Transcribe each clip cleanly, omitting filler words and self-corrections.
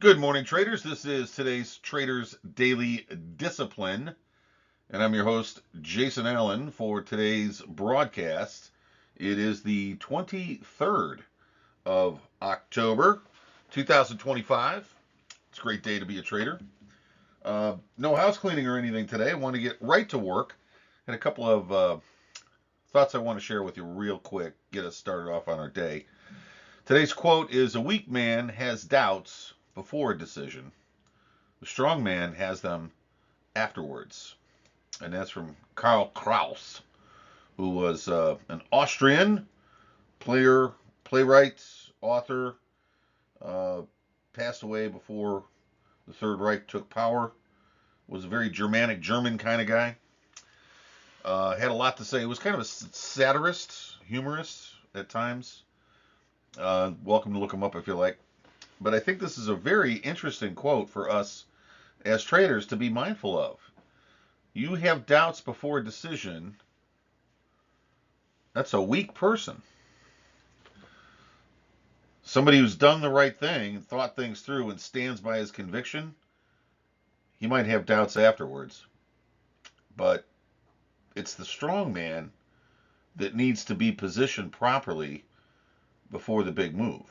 Good morning, traders. This is today's Traders Daily Discipline, and I'm your host, Jason Allen, for today's broadcast. It is the 23rd of October, 2025. It's a great day to be a trader. No house cleaning or anything today. I want to get right to work. And a couple of thoughts I want to share with you real quick, get us started off on our day. Today's quote is, "A weak man has doubts before a decision. The strong man has them afterwards." And that's from Karl Kraus, who was an Austrian player, playwright, author, uh, passed away before the Third Reich took power. Was a very Germanic, German kind of guy. Had a lot to say. He was kind of a satirist, humorist at times. Welcome to look him up if you like. But I think this is a very interesting quote for us as traders to be mindful of. You have doubts before a decision. That's a weak person. Somebody who's done the right thing, thought things through, and stands by his conviction, he might have doubts afterwards. But it's the strong man that needs to be positioned properly before the big move.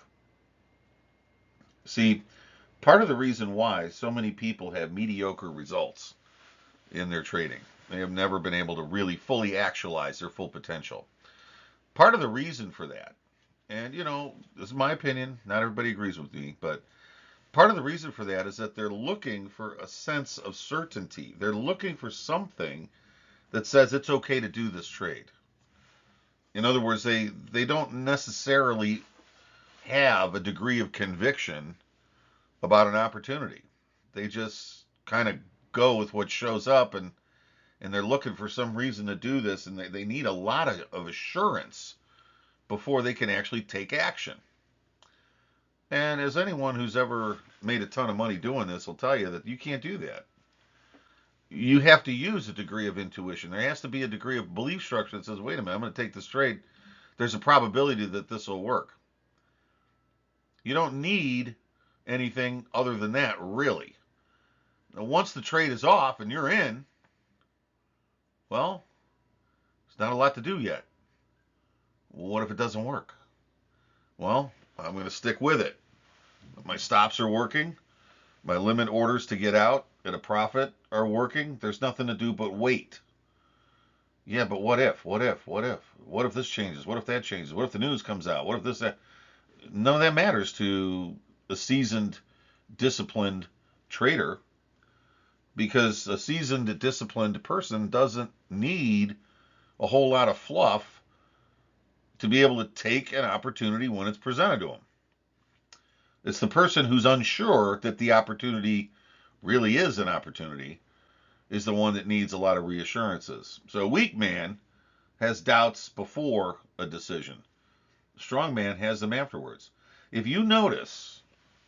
See, part of the reason why so many people have mediocre results in their trading, they have never been able to really fully actualize their full potential. Part of the reason for that, and this is my opinion, not everybody agrees with me, but part of the reason for that is that they're looking for a sense of certainty. They're looking for something that says it's okay to do this trade. In other words, they don't necessarily have a degree of conviction about an opportunity. They just kind of go with what shows up, and they're looking for some reason to do this, and they need a lot of assurance before they can actually take action. And as anyone who's ever made a ton of money doing this will tell you, that you can't do that. You have to use a degree of intuition. There has to be a degree of belief structure that says, wait a minute, I'm going to take this trade. There's a probability that this will work. You don't need anything other than that, really. Now, once the trade is off and you're in, well, there's not a lot to do yet. What if it doesn't work? Well, I'm going to stick with it. My stops are working. My limit orders to get out at a profit are working. There's nothing to do but wait. Yeah, but what if? What if? What if? What if this changes? What if that changes? What if the news comes out? What if this, that? None of that matters to a seasoned, disciplined trader, because a seasoned, disciplined person doesn't need a whole lot of fluff to be able to take an opportunity when it's presented to them. It's the person who's unsure that the opportunity really is an opportunity is the one that needs a lot of reassurances. So a weak man has doubts before a decision. A strong man has them afterwards. If you notice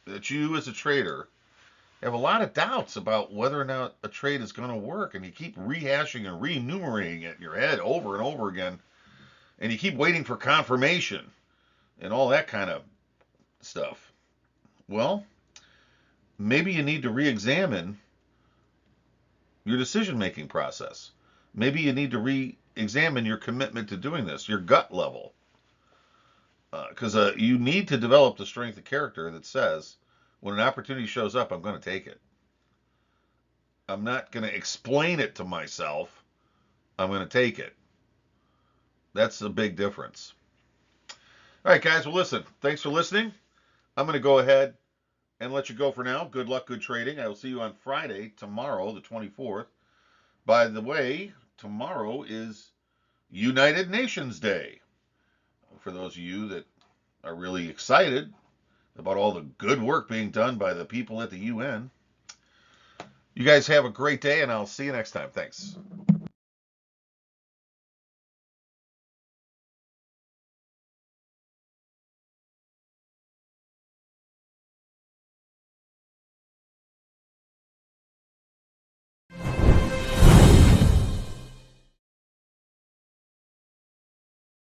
that you as a trader have a lot of doubts about whether or not a trade is going to work, and you keep rehashing and re-enumerating it in your head over and over again, and you keep waiting for confirmation and all that kind of stuff, well, maybe you need to re-examine your decision-making process. Maybe you need to re-examine your commitment to doing this, your gut level. Because you need to develop the strength of character that says, when an opportunity shows up, I'm going to take it. I'm not going to explain it to myself. I'm going to take it. That's a big difference. All right, guys. Well, listen, thanks for listening. I'm going to go ahead and let you go for now. Good luck, good trading. I will see you on Friday, tomorrow, the 24th. By the way, tomorrow is United Nations Day. For those of you that are really excited about all the good work being done by the people at the UN. You guys have a great day, and I'll see you next time. Thanks.